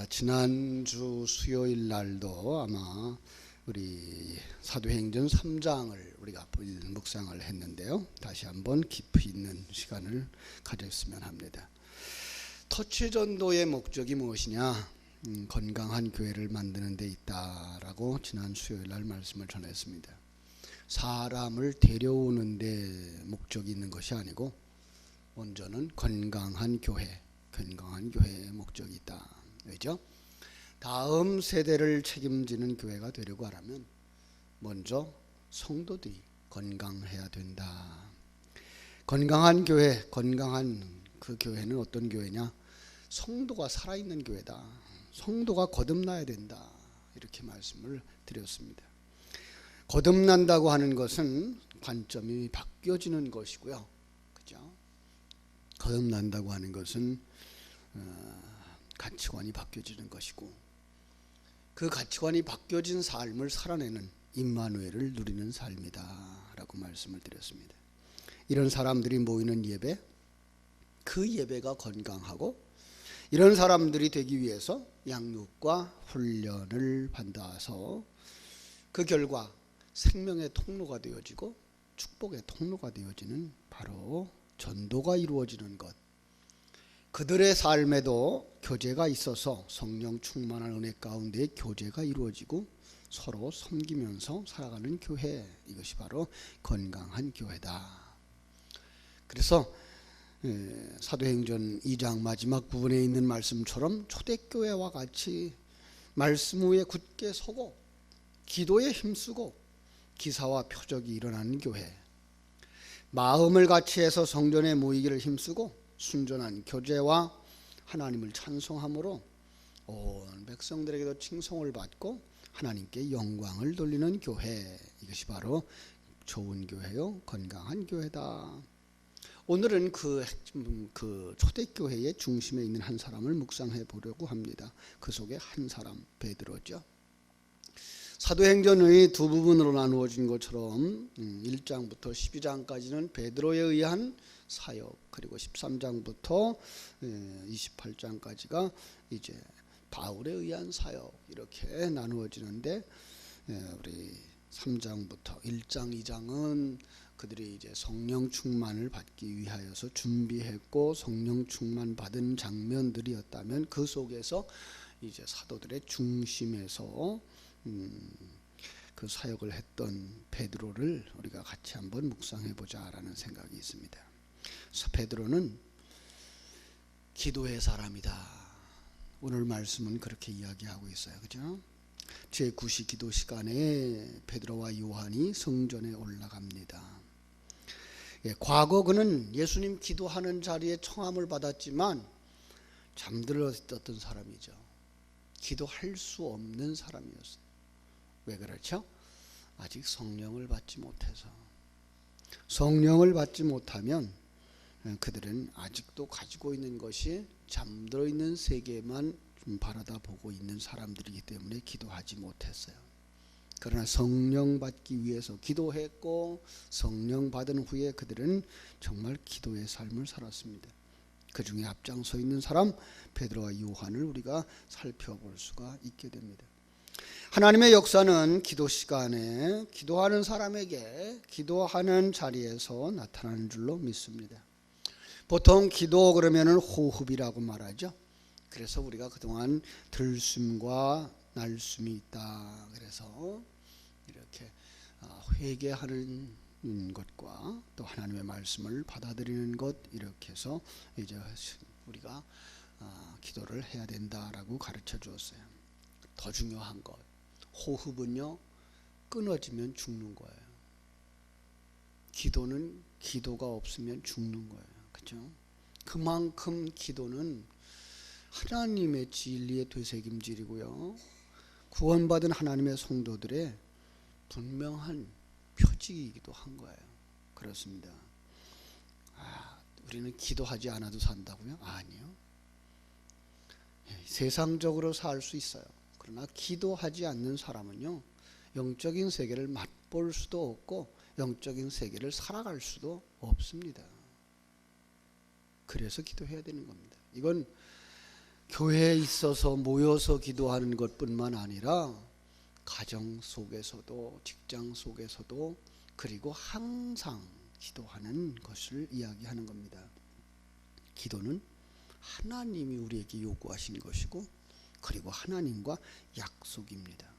지난주 수요일 날도 아마 우리 사도행전 3장을 우리가 묵상을 했는데요. 다시 한번 깊이 있는 시간을 가졌으면 합니다. 터치 전도의 목적이 무엇이냐? 건강한 교회를 만드는 데 있다라고 지난 수요일 날 말씀을 전했습니다. 사람을 데려오는 데 목적이 있는 것이 아니고 먼저는 건강한 교회의 목적이 있다. 왜죠? 다음 세대를 책임지는 교회가 되려고 하려면 먼저 성도들이 건강해야 된다. 건강한 교회, 건강한 그 교회는 어떤 교회냐? 성도가 살아있는 교회다. 성도가 거듭나야 된다. 이렇게 말씀을 드렸습니다. 거듭난다고 하는 것은 관점이 바뀌어지는 것이고요. 그죠? 거듭난다고 하는 것은 가치관이 바뀌어지는 것이고, 그 가치관이 바뀌어진 삶을 살아내는 임마누엘을 누리는 삶이다 라고 말씀을 드렸습니다. 이런 사람들이 모이는 예배, 그 예배가 건강하고, 이런 사람들이 되기 위해서 양육과 훈련을 받아서 그 결과 생명의 통로가 되어지고 축복의 통로가 되어지는 바로 전도가 이루어지는 것, 그들의 삶에도 교제가 있어서 성령 충만한 은혜 가운데 교제가 이루어지고 서로 섬기면서 살아가는 교회, 이것이 바로 건강한 교회다. 그래서 사도행전 2장 마지막 부분에 있는 말씀처럼 초대교회와 같이 말씀 위에 굳게 서고 기도에 힘쓰고 기사와 표적이 일어나는 교회, 마음을 같이 해서 성전에 모이기를 힘쓰고 순전한 교제와 하나님을 찬송함으로 온 백성들에게도 칭송을 받고 하나님께 영광을 돌리는 교회, 이것이 바로 좋은 교회요 건강한 교회다. 오늘은 그 초대교회의 중심에 있는 한 사람을 묵상해 보려고 합니다. 그 속에 한 사람, 베드로죠. 사도행전의 두 부분으로 나누어진 것처럼 1장부터 12장까지는 베드로에 의한 사역, 그리고 13장부터 28장까지가 이제 바울에 의한 사역, 이렇게 나누어지는데, 우리 3장부터 1장, 2장은 그들이 이제 성령 충만을 받기 위하여서 준비했고 성령 충만 받은 장면들이었다면, 그 속에서 이제 사도들의 중심에서 그 사역을 했던 베드로를 우리가 같이 한번 묵상해 보자라는 생각이 있습니다. 그래서 베드로는 기도의 사람이다. 오늘 말씀은 그렇게 이야기하고 있어요. 그죠? 제9시 기도 시간에 베드로와 요한이 성전에 올라갑니다. 과거 그는 예수님 기도하는 자리에 청함을 받았지만 잠들었던 사람이죠. 기도할 수 없는 사람이었어요. 왜 그렇죠? 아직 성령을 받지 못해서. 성령을 받지 못하면 그들은 아직도 가지고 있는 것이 잠들어 있는 세계만 좀 바라다 보고 있는 사람들이기 때문에 기도하지 못했어요. 그러나 성령 받기 위해서 기도했고 성령 받은 후에 그들은 정말 기도의 삶을 살았습니다. 그 중에 앞장서 있는 사람 베드로와 요한을 우리가 살펴볼 수가 있게 됩니다. 하나님의 역사는 기도 시간에 기도하는 사람에게 기도하는 자리에서 나타나는 줄로 믿습니다. 보통 기도 그러면은 호흡이라고 말하죠. 그래서 우리가 그동안 들숨과 날숨이 있다. 그래서 이렇게 회개하는 것과 또 하나님의 말씀을 받아들이는 것, 이렇게 해서 이제 우리가 기도를 해야 된다라고 가르쳐 주었어요. 더 중요한 것, 호흡은요 끊어지면 죽는 거예요. 기도는 기도가 없으면 죽는 거예요. 그렇죠? 그만큼 기도는 하나님의 진리의 되새김질이고요, 구원받은 하나님의 성도들의 분명한 표징이기도 한 거예요. 그렇습니다. 우리는 기도하지 않아도 산다고요? 아니요. 세상적으로 살 수 있어요. 그러나 기도하지 않는 사람은요 영적인 세계를 맛볼 수도 없고 영적인 세계를 살아갈 수도 없습니다. 그래서 기도해야 되는 겁니다. 이건 교회에 있어서 모여서 기도하는 것뿐만 아니라 가정 속에서도 직장 속에서도 그리고 항상 기도하는 것을 이야기하는 겁니다. 기도는 하나님이 우리에게 요구하신 것이고 그리고 하나님과 약속입니다.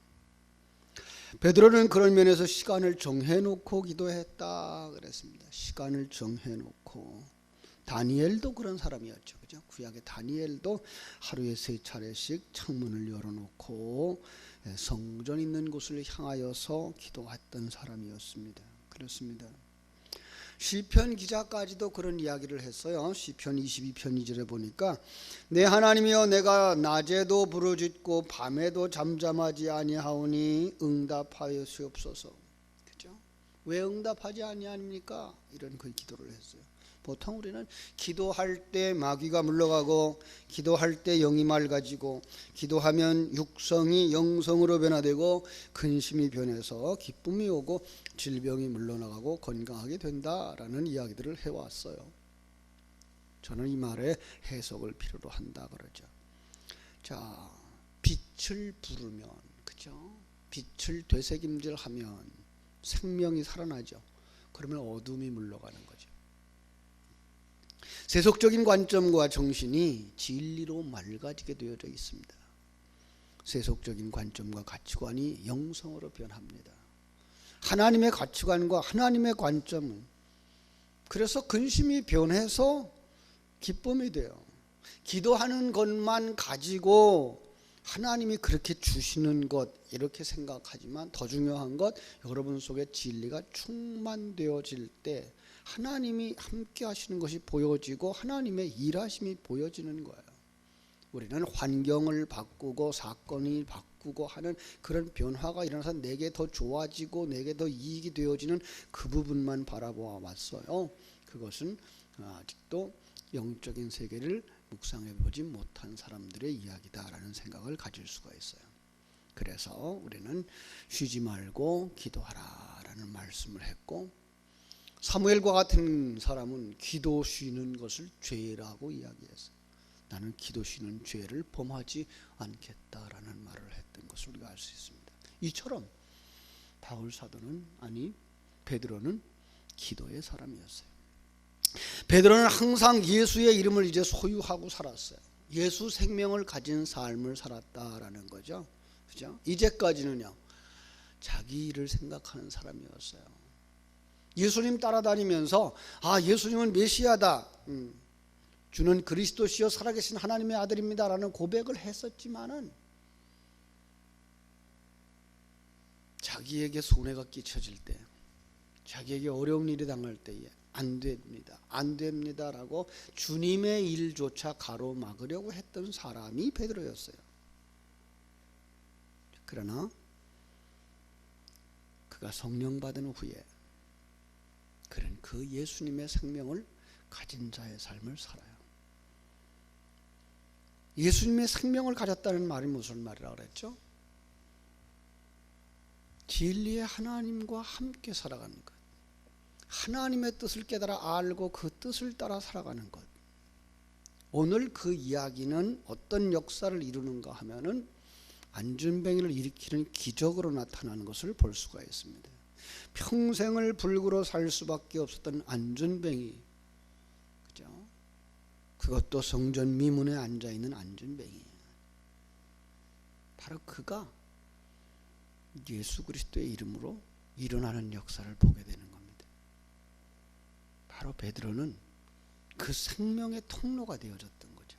베드로는 그런 면에서 시간을 정해놓고 기도했다 그랬습니다. 시간을 정해놓고. 다니엘도 그런 사람이었죠. 그죠? 구약의 다니엘도 하루에 3차례씩 창문을 열어놓고 성전 있는 곳을 향하여서 기도했던 사람이었습니다. 그렇습니다. 시편 기자까지도 그런 이야기를 했어요. 시편 22편 2절에 보니까 내 하나님이여 내가 낮에도 부르짖고 밤에도 잠잠하지 아니하오니 응답하여주옵소서. 그죠? 왜 응답하지 아니합니까? 이런 그 기도를 했어요. 보통 우리는 기도할 때 마귀가 물러가고 기도할 때 영이 맑아지고 기도하면 육성이 영성으로 변화되고 근심이 변해서 기쁨이 오고 질병이 물러나가고 건강하게 된다라는 이야기들을 해왔어요. 저는 이 말에 해석을 필요로 한다 그러죠. 자, 빛을 부르면, 그죠? 빛을 되새김질하면 생명이 살아나죠. 그러면 어둠이 물러가는 거죠. 세속적인 관점과 정신이 진리로 맑아지게 되어져 있습니다. 세속적인 관점과 가치관이 영성으로 변합니다. 하나님의 가치관과 하나님의 관점은 그래서 근심이 변해서 기쁨이 돼요. 기도하는 것만 가지고 하나님이 그렇게 주시는 것 이렇게 생각하지만 더 중요한 것 여러분 속에 진리가 충만되어질 때 하나님이 함께 하시는 것이 보여지고 하나님의 일하심이 보여지는 거예요. 우리는 환경을 바꾸고 사건을 바꾸고 하는 그런 변화가 일어나서 내게 더 좋아지고 내게 더 이익이 되어지는 그 부분만 바라보아 왔어요. 그것은 아직도 영적인 세계를 묵상해 보지 못한 사람들의 이야기다라는 생각을 가질 수가 있어요. 그래서 우리는 쉬지 말고 기도하라라는 말씀을 했고 사무엘과 같은 사람은 기도 쉬는 것을 죄라고 이야기했어요. 나는 기도 쉬는 죄를 범하지 않겠다라는 말을 했던 것을 우리가 알 수 있습니다. 이처럼 바울 사도는 베드로는 기도의 사람이었어요. 베드로는 항상 예수의 이름을 이제 소유하고 살았어요. 예수 생명을 가진 삶을 살았다라는 거죠. 그죠? 이제까지는요. 자기 일을 생각하는 사람이었어요. 예수님 따라다니면서 예수님은 메시아다. 주는 그리스도시요 살아계신 하나님의 아들입니다라는 고백을 했었지만은 자기에게 손해가 끼쳐질 때 자기에게 어려운 일이 당할 때에 안 됩니다라고 주님의 일조차 가로막으려고 했던 사람이 베드로였어요. 그러나 그가 성령 받은 후에 그는 그 예수님의 생명을 가진 자의 삶을 살아요. 예수님의 생명을 가졌다는 말이 무슨 말이라고 그랬죠? 진리의 하나님과 함께 살아가는 것, 하나님의 뜻을 깨달아 알고 그 뜻을 따라 살아가는 것. 오늘 그 이야기는 어떤 역사를 이루는가 하면은 안전뱅이를 일으키는 기적으로 나타나는 것을 볼 수가 있습니다. 평생을 불구로 살 수밖에 없었던 안전뱅이, 그죠? 그것도 성전 미문에 앉아 있는 안전뱅이. 바로 그가 예수 그리스도의 이름으로 일어나는 역사를 보게 되는 겁니다. 바로 베드로는 그 생명의 통로가 되어졌던 거죠.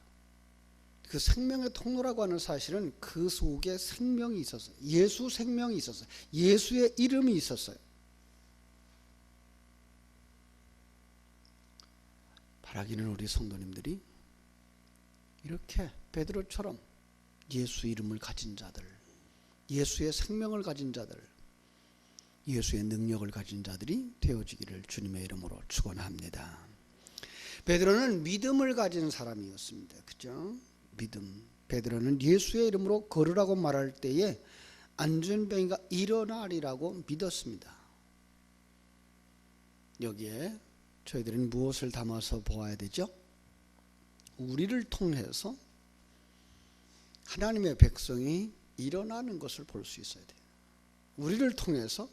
그 생명의 통로라고 하는 사실은 그 속에 생명이 있었어요. 예수 생명이 있었어요. 예수의 이름이 있었어요. 바라기는 우리 성도님들이 이렇게 베드로처럼 예수 이름을 가진 자들, 예수의 생명을 가진 자들, 예수의 능력을 가진 자들이 되어지기를 주님의 이름으로 축원합니다. 베드로는 믿음을 가진 사람이었습니다. 그죠? 믿음. 베드로는 예수의 이름으로 걸으라고 말할 때에 안전뱅이가 일어나리라고 믿었습니다. 여기에 저희들은 무엇을 담아서 보아야 되죠? 우리를 통해서 하나님의 백성이 일어나는 것을 볼 수 있어야 돼요. 우리를 통해서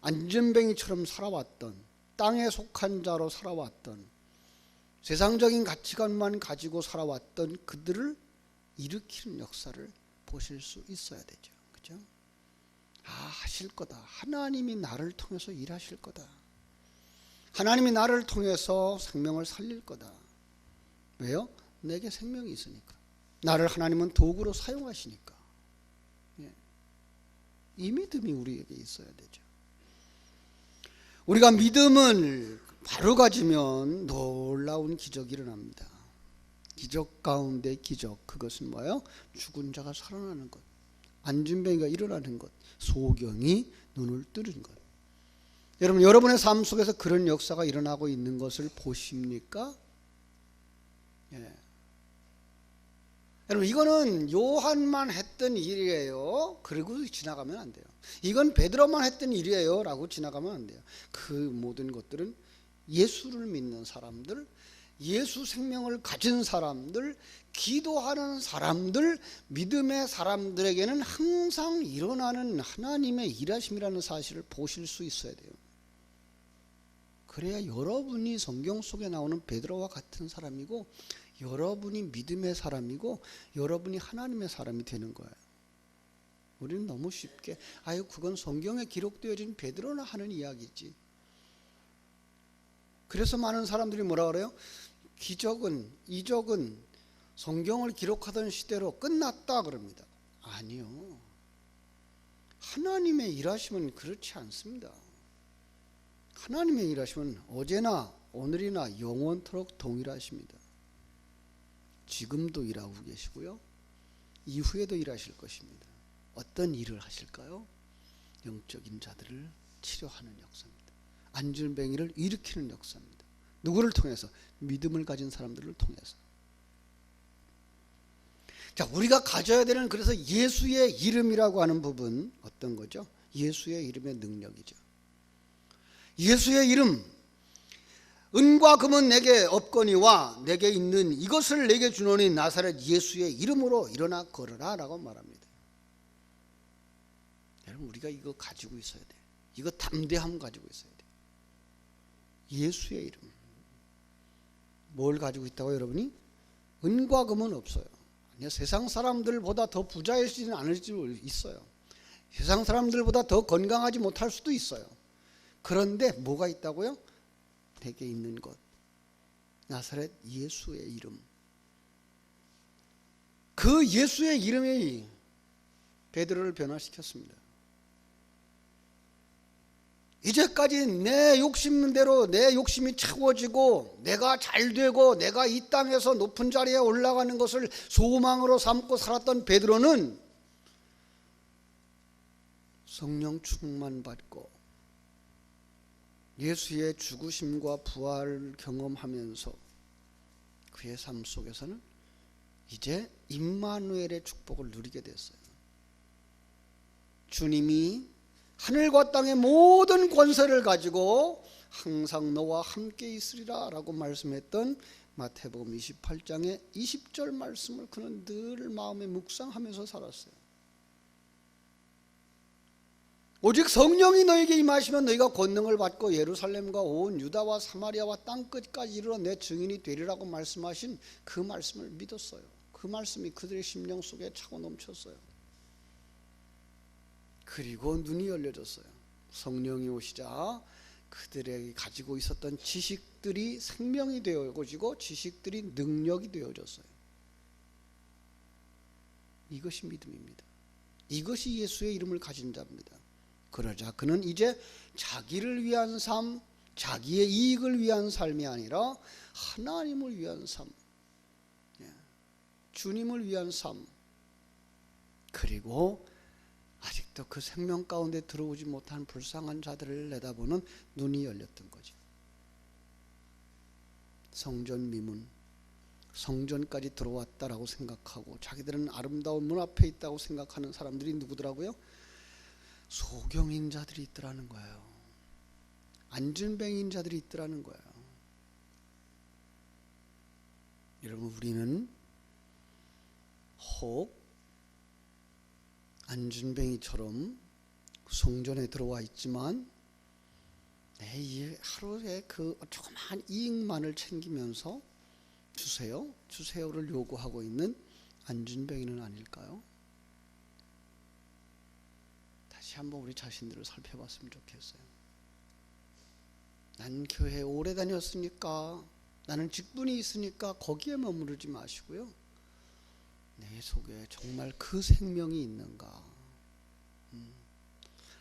안전뱅이처럼 살아왔던, 땅에 속한 자로 살아왔던, 세상적인 가치관만 가지고 살아왔던 그들을 일으키는 역사를 보실 수 있어야 되죠. 그죠? 하실 거다. 하나님이 나를 통해서 일하실 거다. 하나님이 나를 통해서 생명을 살릴 거다. 왜요? 내게 생명이 있으니까. 나를 하나님은 도구로 사용하시니까. 이 믿음이 우리에게 있어야 되죠. 우리가 믿음을 바로 가지면 놀라운 기적이 일어납니다. 기적 가운데 기적, 그것은 뭐예요? 죽은 자가 살아나는 것, 안진뱅이가 일어나는 것, 소경이 눈을 뜨는 것. 여러분, 여러분의 삶 속에서 그런 역사가 일어나고 있는 것을 보십니까? 여러분, 이거는 요한만 했던 일이에요. 그리고 지나가면 안 돼요. 이건 베드로만 했던 일이에요 라고 지나가면 안 돼요. 그 모든 것들은 예수를 믿는 사람들, 예수 생명을 가진 사람들, 기도하는 사람들, 믿음의 사람들에게는 항상 일어나는 하나님의 일하심이라는 사실을 보실 수 있어야 돼요. 그래야 여러분이 성경 속에 나오는 베드로와 같은 사람이고, 여러분이 믿음의 사람이고, 여러분이 하나님의 사람이 되는 거예요. 우리는 너무 쉽게 그건 성경에 기록되어진 베드로나 하는 이야기지. 그래서 많은 사람들이 뭐라 그래요? 기적은, 이적은 성경을 기록하던 시대로 끝났다 그럽니다. 아니요. 하나님의 일하심은 그렇지 않습니다. 하나님의 일하심은 어제나 오늘이나 영원토록 동일하십니다. 지금도 일하고 계시고요, 이후에도 일하실 것입니다. 어떤 일을 하실까요? 영적인 자들을 치료하는 역사입니다. 안전뱅이를 일으키는 역사입니다. 누구를 통해서? 믿음을 가진 사람들을 통해서. 자, 우리가 가져야 되는, 그래서 예수의 이름이라고 하는 부분 어떤 거죠? 예수의 이름의 능력이죠. 예수의 이름, 은과 금은 내게 없거니와 내게 있는 이것을 내게 주노니 나사렛 예수의 이름으로 일어나 걸으라 라고 말합니다. 여러분, 우리가 이거 가지고 있어야 돼요. 이거 담대함 가지고 있어야 돼요. 예수의 이름. 뭘 가지고 있다고 여러분이? 은과 금은 없어요. 세상 사람들보다 더 부자이지는 않을 수 있어요. 세상 사람들보다 더 건강하지 못할 수도 있어요. 그런데 뭐가 있다고요? 내게 있는 것, 나사렛 예수의 이름. 그 예수의 이름이 베드로를 변화시켰습니다. 이제까지 내 욕심대로 내 욕심이 채워지고 내가 잘되고 내가 이 땅에서 높은 자리에 올라가는 것을 소망으로 삼고 살았던 베드로는 성령 충만 받고 예수의 죽으심과 부활을 경험하면서 그의 삶 속에서는 이제 임마누엘의 축복을 누리게 됐어요. 주님이 하늘과 땅의 모든 권세를 가지고 항상 너와 함께 있으리라 라고 말씀했던 마태복음 28장의 20절 말씀을 그는 늘 마음에 묵상하면서 살았어요. 오직 성령이 너에게 임하시면 너희가 권능을 받고 예루살렘과 온 유다와 사마리아와 땅끝까지 이르러 내 증인이 되리라고 말씀하신 그 말씀을 믿었어요. 그 말씀이 그들의 심령 속에 차고 넘쳤어요. 그리고 눈이 열려졌어요. 성령이 오시자 그들에게 가지고 있었던 지식들이 생명이 되어지고 지식들이 능력이 되어졌어요. 이것이 믿음입니다. 이것이 예수의 이름을 가진 자입니다. 그러자 그는 이제 자기를 위한 삶, 자기의 이익을 위한 삶이 아니라 하나님을 위한 삶, 주님을 위한 삶, 그리고 아직도 그 생명 가운데 들어오지 못한 불쌍한 자들을 내다보는 눈이 열렸던 거죠. 성전 미문, 성전까지 들어왔다라고 생각하고 자기들은 아름다운 문 앞에 있다고 생각하는 사람들이 누구더라고요? 소경인 자들이 있더라는 거예요. 안전뱅이인 자들이 있더라는 거예요. 여러분, 우리는 혹 안진뱅이처럼 성전에 들어와 있지만 이 하루에 그 조그마한 이익만을 챙기면서 주세요를 요구하고 있는 안진뱅이는 아닐까요? 다시 한번 우리 자신들을 살펴봤으면 좋겠어요. 난 교회 오래 다녔으니까, 나는 직분이 있으니까 거기에 머무르지 마시고요. 내 속에 정말 그 생명이 있는가?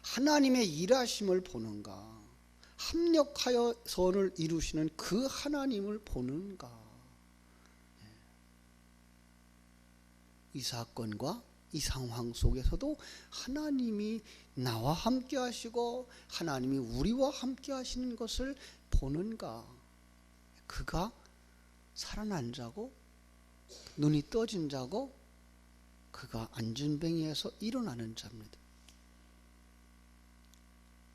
하나님의 일하심을 보는가? 합력하여 선을 이루시는 그 하나님을 보는가? 이 사건과 이 상황 속에서도 하나님이 나와 함께 하시고 하나님이 우리와 함께 하시는 것을 보는가? 그가 살아난 자고 눈이 떠진 자고 그가 안진뱅이에서 일어나는 자입니다.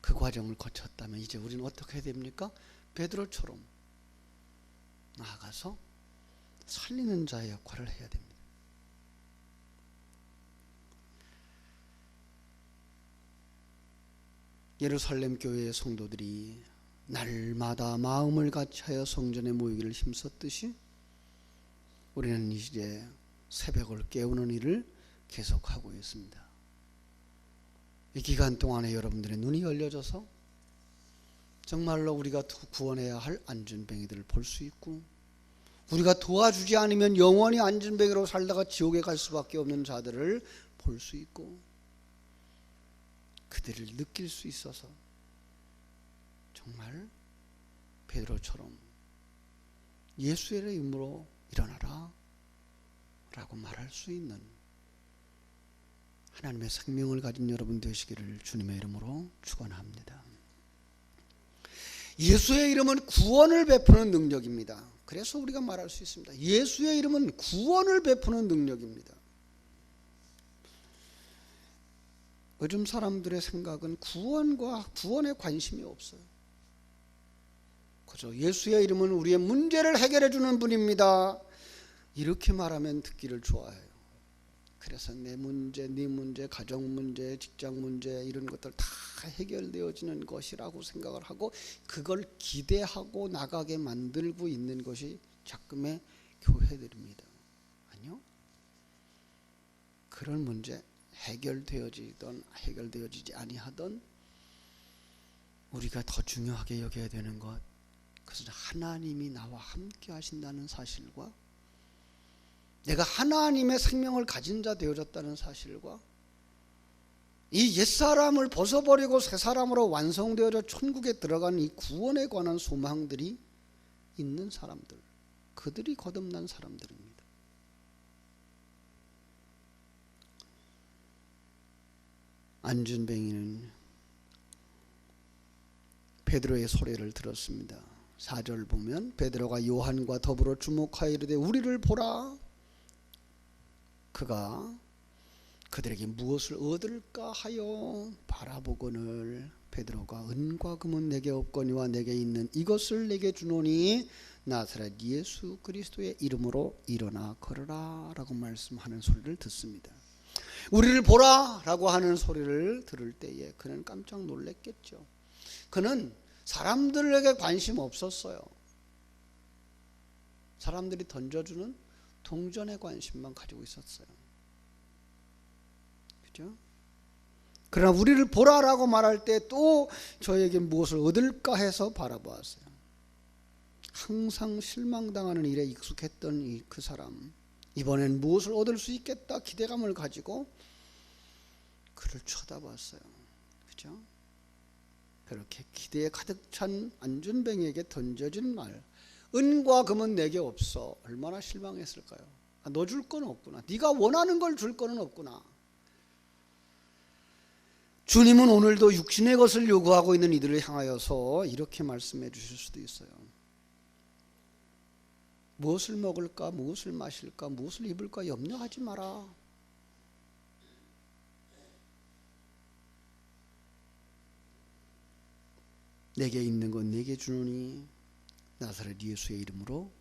그 과정을 거쳤다면 이제 우리는 어떻게 해야 됩니까? 베드로처럼 나아가서 살리는 자의 역할을 해야 됩니다. 예루살렘 교회의 성도들이 날마다 마음을 같이하여 성전에 모이기를 힘썼듯이 우리는 이제 새벽을 깨우는 일을 계속하고 있습니다. 이 기간 동안에 여러분들의 눈이 열려져서 정말로 우리가 구원해야 할 안진뱅이들을 볼 수 있고, 우리가 도와주지 않으면 영원히 안진뱅이로 살다가 지옥에 갈 수밖에 없는 자들을 볼 수 있고, 그들을 느낄 수 있어서 정말 베드로처럼 예수의 이름으로 일어나라 라고 말할 수 있는 하나님의 생명을 가진 여러분 되시기를 주님의 이름으로 축원합니다. 예수의 이름은 구원을 베푸는 능력입니다. 그래서 우리가 말할 수 있습니다. 예수의 이름은 구원을 베푸는 능력입니다. 요즘 사람들의 생각은 구원에 관심이 없어요. 그죠? 예수의 이름은 우리의 문제를 해결해 주는 분입니다. 이렇게 말하면 듣기를 좋아해요. 그래서 내 문제, 네 문제, 가정 문제, 직장 문제 이런 것들 다 해결되어지는 것이라고 생각을 하고 그걸 기대하고 나가게 만들고 있는 것이 작금의 교회들입니다. 아니요. 그런 문제 해결되어지든 해결되어지지 아니하든 우리가 더 중요하게 여겨야 되는 것, 그것은 하나님이 나와 함께 하신다는 사실과 내가 하나님의 생명을 가진 자 되어졌다는 사실과 이 옛사람을 벗어버리고 새사람으로 완성되어져 천국에 들어가는 이 구원에 관한 소망들이 있는 사람들, 그들이 거듭난 사람들입니다. 안진뱅이는 베드로의 소리를 들었습니다. 4절 보면 베드로가 요한과 더불어 주목하여 이르되 우리를 보라. 그가 그들에게 무엇을 얻을까 하여 바라보거늘 베드로가 은과 금은 내게 없거니와 내게 있는 이것을 내게 주노니 나사렛 예수 그리스도의 이름으로 일어나 걸어라 라고 말씀하는 소리를 듣습니다. 우리를 보라 라고 하는 소리를 들을 때에 그는 깜짝 놀랐겠죠. 그는 사람들에게 관심 없었어요. 사람들이 던져주는 동전에 관심만 가지고 있었어요. 그죠? 그러나 우리를 보라라고 말할 때 또 저에게 무엇을 얻을까 해서 바라보았어요. 항상 실망당하는 일에 익숙했던 그 사람, 이번엔 무엇을 얻을 수 있겠다 기대감을 가지고 그를 쳐다봤어요. 그죠? 그렇게 기대에 가득 찬 안진뱅이에게 던져진 말, 은과 금은 내게 없어. 얼마나 실망했을까요? 너 줄 건 없구나. 네가 원하는 걸 줄 거는 없구나. 주님은 오늘도 육신의 것을 요구하고 있는 이들을 향하여서 이렇게 말씀해 주실 수도 있어요. 무엇을 먹을까, 무엇을 마실까, 무엇을 입을까 염려하지 마라. 내게 있는 건 내게 주노니 나사렛 예수의 이름으로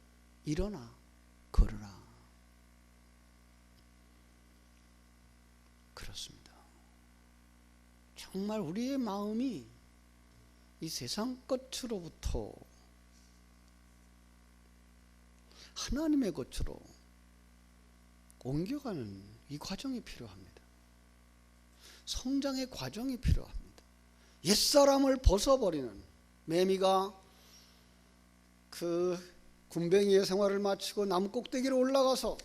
일어나 걸어라. 그렇습니다. 정말 우리의 마음이 이 세상 것으로부터 하나님의 것으로 옮겨가는 이 과정이 필요합니다. 성장의 과정이 필요합니다. 옛사람을 벗어버리는, 매미가 그 군뱅이의 생활을 마치고 나무 꼭대기로 올라가서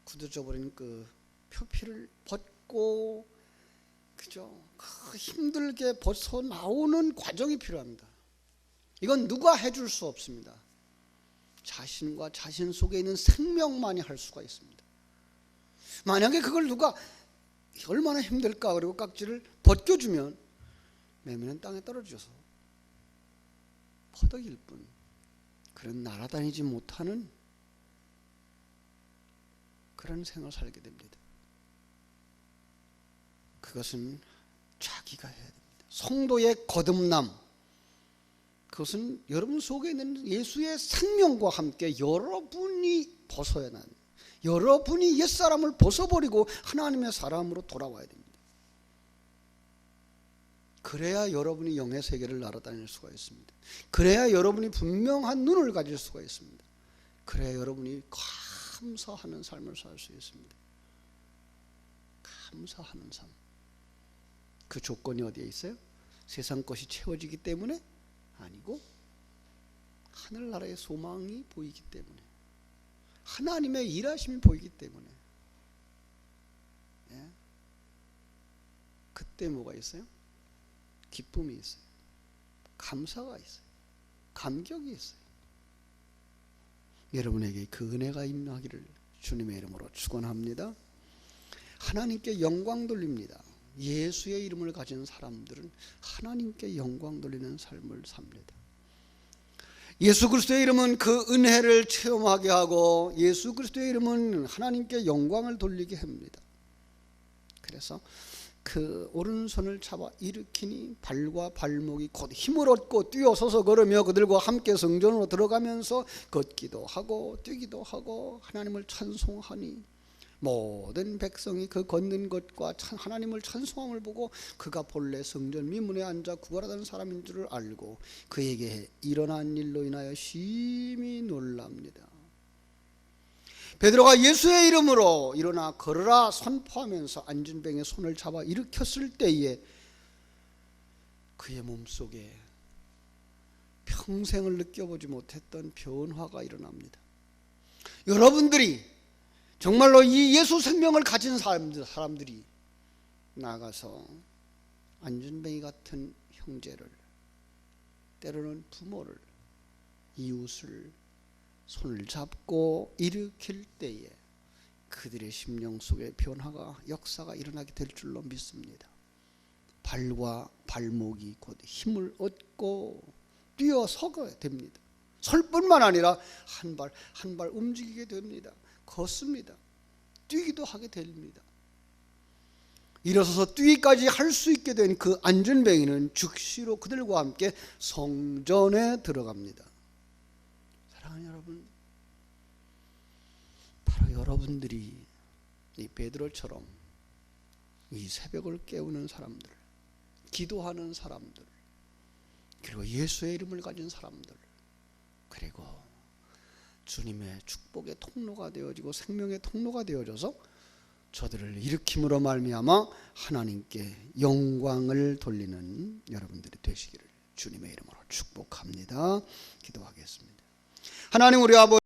굳어져 버린 그 표피를 벗고 그죠? 힘들게 벗어 나오는 과정이 필요합니다. 이건 누가 해줄 수 없습니다. 자신과 자신 속에 있는 생명만이 할 수가 있습니다. 만약에 그걸 누가 얼마나 힘들까 그리고 깍지를 벗겨주면 매미는 땅에 떨어져서 퍼덕일 뿐 그런 날아다니지 못하는 그런 생을 살게 됩니다. 그것은 자기가 해야 됩니다. 성도의 거듭남, 그것은 여러분 속에 있는 예수의 생명과 함께 여러분이 벗어야 하는, 여러분이 옛사람을 벗어버리고 하나님의 사람으로 돌아와야 됩니다. 그래야 여러분이 영의 세계를 날아다닐 수가 있습니다. 그래야 여러분이 분명한 눈을 가질 수가 있습니다. 그래야 여러분이 감사하는 삶을 살 수 있습니다. 감사하는 삶. 그 조건이 어디에 있어요? 세상 것이 채워지기 때문에? 아니고 하늘나라의 소망이 보이기 때문에, 하나님의 일하심이 보이기 때문에. 예? 그때 뭐가 있어요? 기쁨이 있어요. 감사가 있어요. 감격이 있어요. 여러분에게 그 은혜가 임하기를 주님의 이름으로 축원합니다. 하나님께 영광 돌립니다. 예수의 이름을 가진 사람들은 하나님께 영광 돌리는 삶을 삽니다. 예수 그리스도의 이름은 그 은혜를 체험하게 하고, 예수 그리스도의 이름은 하나님께 영광을 돌리게 합니다. 그래서 그 오른손을 잡아 일으키니 발과 발목이 곧 힘을 얻고 뛰어서서 걸으며 그들과 함께 성전으로 들어가면서 걷기도 하고 뛰기도 하고 하나님을 찬송하니, 모든 백성이 그 걷는 것과 하나님을 찬송함을 보고 그가 본래 성전 미문에 앉아 구걸하던 사람인 줄을 알고 그에게 일어난 일로 인하여 심히 놀랍니다. 베드로가 예수의 이름으로 일어나 걸으라 선포하면서 안진뱅의 손을 잡아 일으켰을 때에 그의 몸속에 평생을 느껴보지 못했던 변화가 일어납니다. 여러분들이 정말로 이 예수 생명을 가진 사람들이 나가서 안진뱅이 같은 형제를, 때로는 부모를, 이웃을 손을 잡고 일으킬 때에 그들의 심령 속에 변화가, 역사가 일어나게 될 줄로 믿습니다. 발과 발목이 곧 힘을 얻고 뛰어서게 됩니다. 설 뿐만 아니라 한 발 한 발 움직이게 됩니다. 걷습니다. 뛰기도 하게 됩니다. 일어서서 뛰기까지 할 수 있게 된 그 안진뱅이는 즉시로 그들과 함께 성전에 들어갑니다. 사랑하는 여러분, 바로 여러분들이 이 베드로처럼 이 새벽을 깨우는 사람들, 기도하는 사람들, 그리고 예수의 이름을 가진 사람들, 그리고 주님의 축복의 통로가 되어지고 생명의 통로가 되어져서 저들을 일으킴으로 말미암아 하나님께 영광을 돌리는 여러분들이 되시기를 주님의 이름으로 축복합니다. 기도하겠습니다. 하나님, 우리 아버지